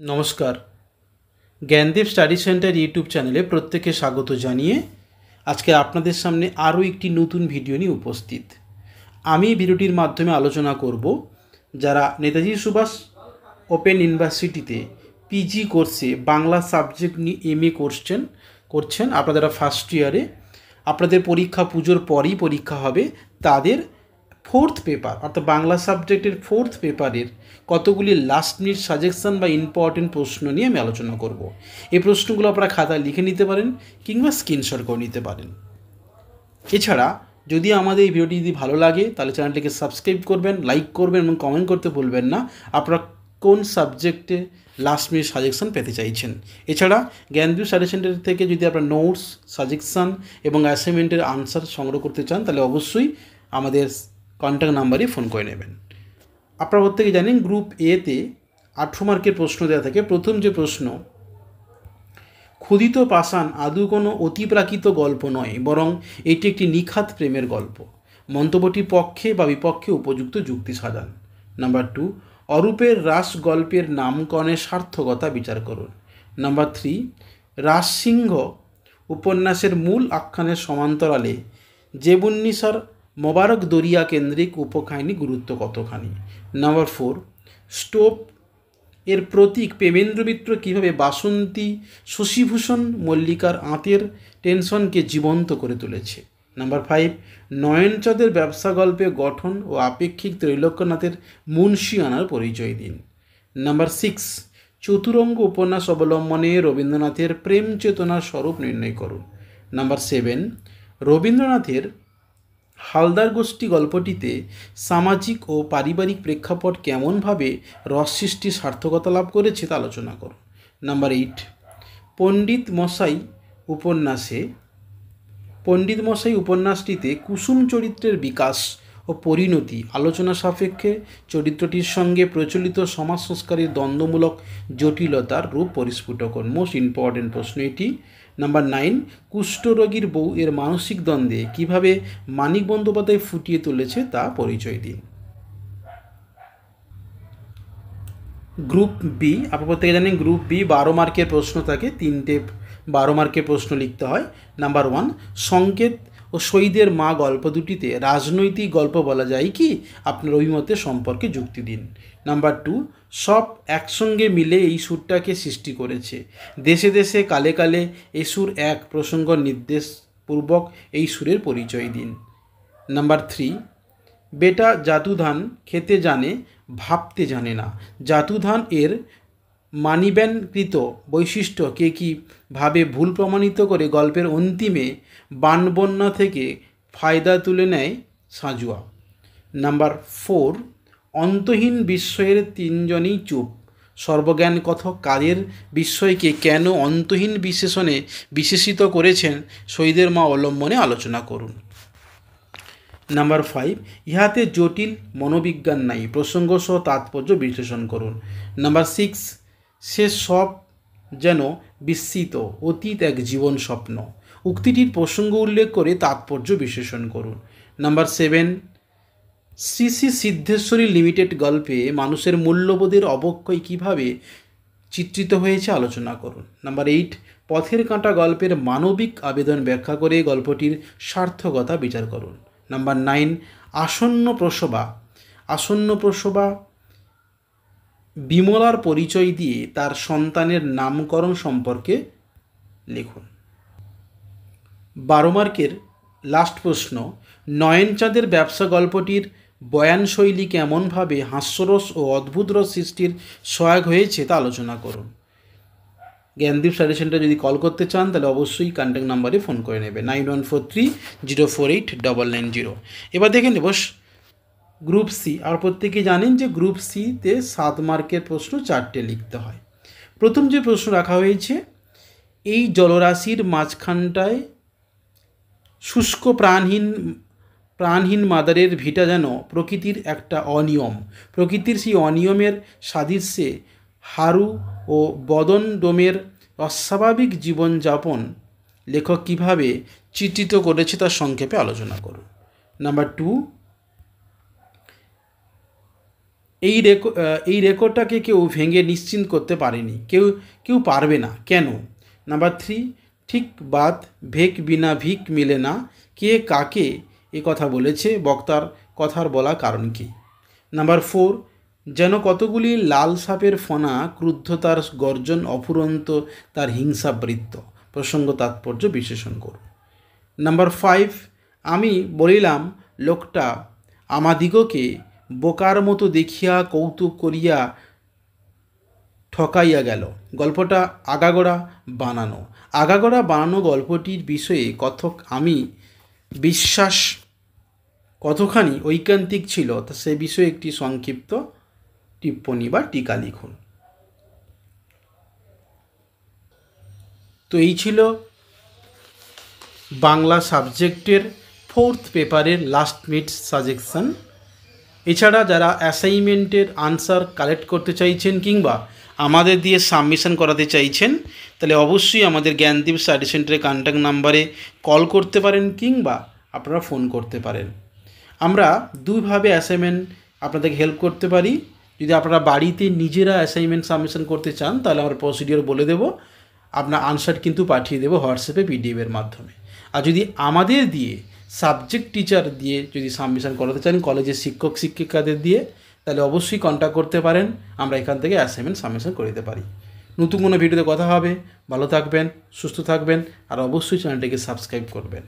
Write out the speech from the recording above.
নমস্কার, Gyandeep study centre YouTube চ্যানেলে প্রত্যেককে স্বাগত জানিয়ে আজকে আপনাদের সামনে আরও একটি নতুন ভিডিও নিয়ে উপস্থিত। আমি এই ভিডিওটির মাধ্যমে আলোচনা করব যারা নেতাজি সুভাষ ওপেন ইউনিভার্সিটিতে পিজি কোর্সে বাংলা সাবজেক্ট নিয়ে এমএ করছেন আপনারা ফার্স্ট ইয়ারে, আপনাদের পরীক্ষা পুজোর পরই পরীক্ষা হবে, তাদের ফোর্থ পেপার অর্থাৎ বাংলা সাবজেক্টের ফোর্থ পেপারের কতগুলি লাস্ট মিনিট সাজেশন বা ইম্পর্টেন্ট প্রশ্ন নিয়ে আমি আলোচনা করব। এই প্রশ্নগুলো আপনারা খাতায় লিখে নিতে পারেন কিংবা স্ক্রিনশট করে নিতে পারেন। এছাড়া যদি আমাদের এই ভিডিওটি যদি ভালো লাগে তাহলে চ্যানেলটিকে সাবস্ক্রাইব করবেন, লাইক করবেন এবং কমেন্ট করতে ভুলবেন না আপনারা কোন সাবজেক্টে লাস্ট মিনিট সাজেশন পেতে চাইছেন। এছাড়া জ্ঞানদীপ স্টাডি সেন্টার থেকে যদি আপনারা নোটস, সাজেশন এবং অ্যাসাইনমেন্টের আনসার সংগ্রহ করতে চান তাহলে অবশ্যই আমাদের কন্ট্যাক্ট নাম্বারে ফোন করে নেবেন। আপনারা প্রত্যেকে জানেন গ্রুপ এতে 18 মার্কের প্রশ্ন দেওয়া থাকে। প্রথম যে প্রশ্ন, ক্ষুদিত পাষাণ আদৌ কোনো অতিপ্রাকৃত গল্প নয়, বরং এটি একটি নিখাত প্রেমের গল্প। মন্তব্যটি পক্ষে বা বিপক্ষে উপযুক্ত যুক্তি সাজান। নাম্বার 2, অরূপের রাস গল্পের নামকরণের সার্থকতা বিচার করুন। নাম্বার 3, রাজসিংহ উপন্যাসের মূল আখ্যানের সমান্তরালে জেবুন্নিসার মোবারক দরিয়া কেন্দ্রিক উপকাহিনী গুরুত্ব কতখানি। নাম্বার 4, স্টোভ এর প্রতীক প্রেমেন্দ্র মিত্র কীভাবে বাসন্তী শশীভূষণ মল্লিকার আঁতের টেনশনকে জীবন্ত করে তুলেছে। নাম্বার 5, নয়নচাঁদের ব্যবসা গল্পে গঠন ও আপেক্ষিক ত্রৈলোক্যনাথের মুন্সিয়ানার পরিচয় দিন। নাম্বার 6, চতুরঙ্গ উপন্যাস অবলম্বনে রবীন্দ্রনাথের প্রেম চেতনার স্বরূপ নির্ণয় করুন। নাম্বার 7, রবীন্দ্রনাথের হালদার গোষ্ঠী গল্পটিতে সামাজিক ও পারিবারিক প্রেক্ষাপট কেমনভাবে রস সৃষ্টির সার্থকতা লাভ করেছে তা আলোচনা করুন। নাম্বার 8, পণ্ডিত মশাই উপন্যাসটিতে কুসুম চরিত্রের বিকাশ ও পরিণতি আলোচনা সাপেক্ষে চরিত্রটির সঙ্গে প্রচলিত সমাজ সংস্কারের দ্বন্দ্বমূলক জটিলতার রূপ পরিস্ফুট করুন। মোস্ট ইম্পর্টেন্ট প্রশ্ন এটি। নাম্বার 9, কুষ্ঠরোগীর বউ এর মানসিক দ্বন্দ্বে কীভাবে মানিক বন্দ্যোপাধ্যায় ফুটিয়ে তুলেছে তা পরিচয় দিন। গ্রুপ বি, আপনারা প্রত্যেকে জানেন গ্রুপ বি 12 মার্কের প্রশ্ন থাকে, 3টে 12 মার্কের প্রশ্ন লিখতে হয়। নাম্বার 1, সংকেত ও শহীদের মা গল্প দুটিতে রাজনৈতিক গল্প বলা যায় কি, আপনার অভিমতের সম্পর্কে যুক্তি দিন। নাম্বার 2, সব একসঙ্গে মিলে এই সুরটাকে সৃষ্টি করেছে, দেশে দেশে কালে কালে এ সুর এক প্রসঙ্গ নির্দেশপূর্বক এই সুরের পরিচয় দিন। নাম্বার 3, বেটা জাদুধান খেতে জানে ভাবতে জানে না, জাদুধান এর মানিব্যানকৃত বৈশিষ্ট্যকে কীভাবে ভুল প্রমাণিত করে গল্পের অন্তিমে বানবন্যা থেকে ফায়দা তুলে নেয় সাঁজুয়া। নাম্বার 4, অন্তহীন বিস্ময়ের তিনজনই চুপ, সর্বজ্ঞান কথক কাদের বিস্ময়কে কেন অন্তহীন বিশেষণে বিশেষিত করেছেন শহীদের মা অবলম্বনে আলোচনা করুন। নাম্বার 5, ইহাতে জটিল মনোবিজ্ঞান নাই, প্রসঙ্গ সহ তাৎপর্য বিশ্লেষণ করুন। নাম্বার 6, সে সব যেন বিস্মৃত, অতীত এক জীবন স্বপ্ন, উক্তিটির প্রসঙ্গ উল্লেখ করে তাৎপর্য বিশ্লেষণ করুন। নাম্বার 7, শ্রী শ্রী সিদ্ধেশ্বরী লিমিটেড গল্পে মানুষের মূল্যবোধের অবক্ষয় কীভাবে চিত্রিত হয়েছে আলোচনা করুন। নাম্বার 8, পথের কাঁটা গল্পের মানবিক আবেদন ব্যাখ্যা করে গল্পটির সার্থকতা বিচার করুন। নাম্বার 9, আসন্ন প্রসবা বিমলার পরিচয় দিয়ে তার সন্তানের নামকরণ সম্পর্কে লিখুন। 12 মার্কের লাস্ট প্রশ্ন, নয়নচাঁদের ব্যবসা গল্পটির বয়ানশৈলী কেমনভাবে হাস্যরস ও অদ্ভুত রস সৃষ্টির সহায়ক হয়েছে তা আলোচনা করুন। জ্ঞানদীপ স্টাডি সেন্টার যদি কল করতে চান তাহলে অবশ্যই কন্ট্যাক্ট নাম্বারে ফোন করে নেবে 9143048990। এবার দেখে নেব গ্রুপ সি। আর প্রত্যেকে জানেন যে গ্রুপ সিতে 7 মার্কের প্রশ্ন 4টে লিখতে হয়। প্রথম যে প্রশ্ন রাখা হয়েছে, এই জলরাশির মাঝখানটায় শুষ্ক প্রাণহীন মাদারের ভিটা যেন প্রকৃতির একটা অনিয়ম, প্রকৃতির সেই অনিয়মের সাদৃশ্যে হারু ও বদন ডোমের অস্বাভাবিক জীবনযাপন লেখক কীভাবে চিত্রিত করেছে তার সংক্ষেপে আলোচনা করুন। নাম্বার 2, এই রেকর্ডটাকে কেউ ভেঙে নিশ্চিন্ত করতে পারেনি, কেউ পারবে না। কেন? নাম্বার 3, ঠিক বাত ভেক বিনা ভিক মিলে না, কে কাকে এ কথা বলেছে, বক্তার কথার বলা কারণ কী? নাম্বার 4, যেন কতগুলি লাল সাপের ফনা, ক্রুদ্ধতার গর্জন অফুরন্ত তার হিংসাবৃত্ত, প্রসঙ্গ তাৎপর্য বিশ্লেষণ করুন। নাম্বার 5, আমি বলিলাম লোকটা আমাদিগকে বোকার মতো দেখিয়া কৌতুক করিয়া ঠকাইয়া গেল। গল্পটা আগাগোড়া বানানো গল্পটির বিষয়ে আমি বিশ্বাস কতখানি ঐকান্তিক ছিল তা সে বিষয়ে একটি সংক্ষিপ্ত টিপ্পনী বা টিকা লিখুন। তো এই ছিল বাংলা সাবজেক্টের 4th পেপারের লাস্ট মিনিট সাজেশন। এছাড়া যারা অ্যাসাইনমেন্টের আনসার কালেক্ট করতে চাইছেন কিংবা আমাদের দিয়ে সাবমিশন করাতে চাইছেন, তাহলে অবশ্যই আমাদের জ্ঞানদীপ স্টাডি সেন্টারের কন্ট্যাক্ট নাম্বারে কল করতে পারেন কিংবা আপনারা ফোন করতে পারেন। আমরা দুইভাবে অ্যাসাইনমেন্ট আপনাদেরকে হেল্প করতে পারি। যদি আপনারা বাড়িতে নিজেরা অ্যাসাইনমেন্ট সাবমিশন করতে চান, তাহলে আমরা প্রসিডিওর বলে দেবো, আপনার আনসার কিন্তু পাঠিয়ে দেবো হোয়াটসঅ্যাপে পিডিএফের মাধ্যমে। আর যদি আমাদের দিয়ে সাবজেক্ট টিচার দিয়ে যদি সাবমিশন করাতে চান কলেজের শিক্ষক শিক্ষিকাদের দিয়ে, তাহলে অবশ্যই কন্ট্যাক্ট করতে পারেন, আমরা এখান থেকে অ্যাসাইনমেন্ট সাবমিশন করে দিতে পারি। নতুন কোনো ভিডিওতে কথা হবে। ভালো থাকবেন, সুস্থ থাকবেন, আর অবশ্যই চ্যানেলটিকে সাবস্ক্রাইব করবেন।